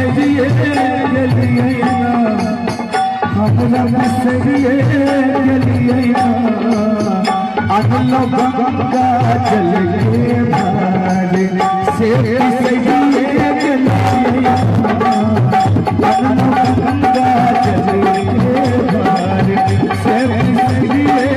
बिसरिए गलिए ना हमरा बिसरिए गलिए ना अगलो गंगा चल के भारे से बिसरिए गलिए ना अगलो गंगा चल के भारे से बिसरिए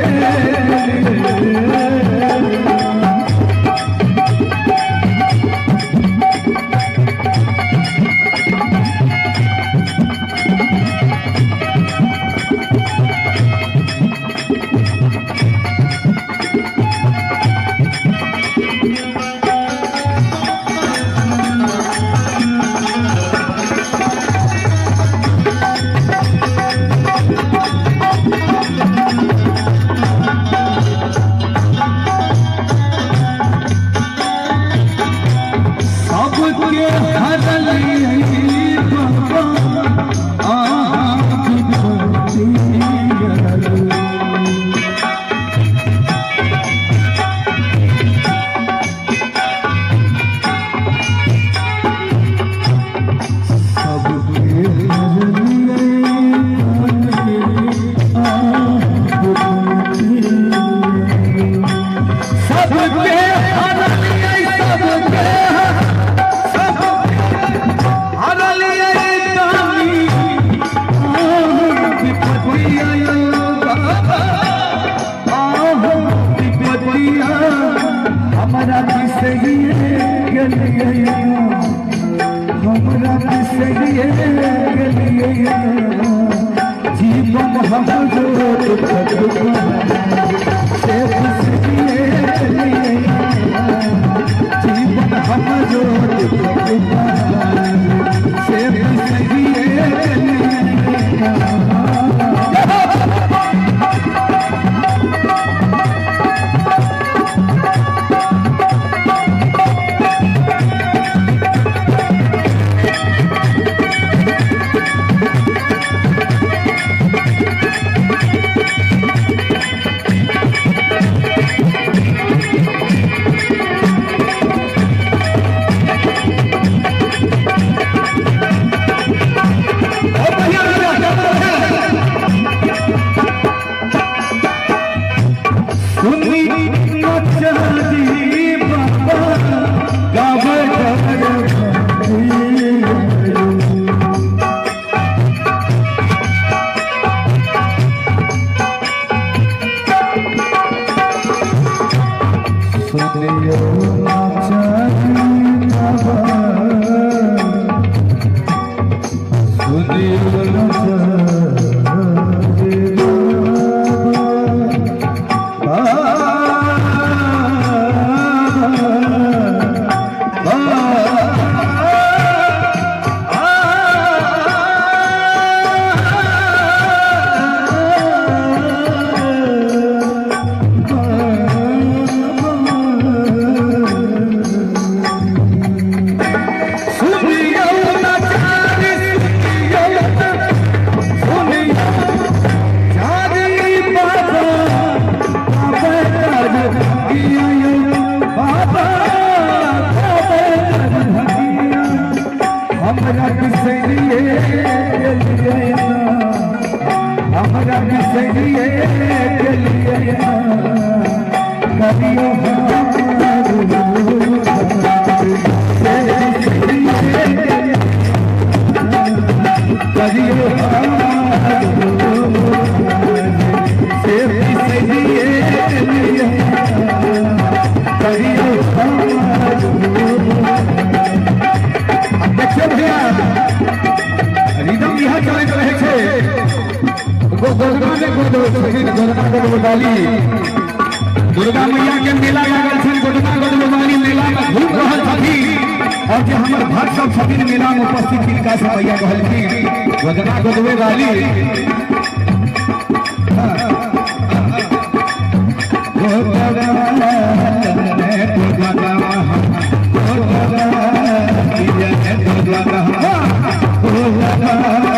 हमरा बिसरिए गलिए हमरा बिसरिए गलिए जीवन हमरो से बिसरिए गलिए जीवन हमरो से बिसरिए गलिए दुर्गा मैया के मेला लागल छन गोदनागढ़ वाली मेला में घूम रहल छथिन और जे हमर भक्त सब छथिन मेला में उपस्थित तिनका से मैया कहलखिन गोदनागढ़ वाली Oh,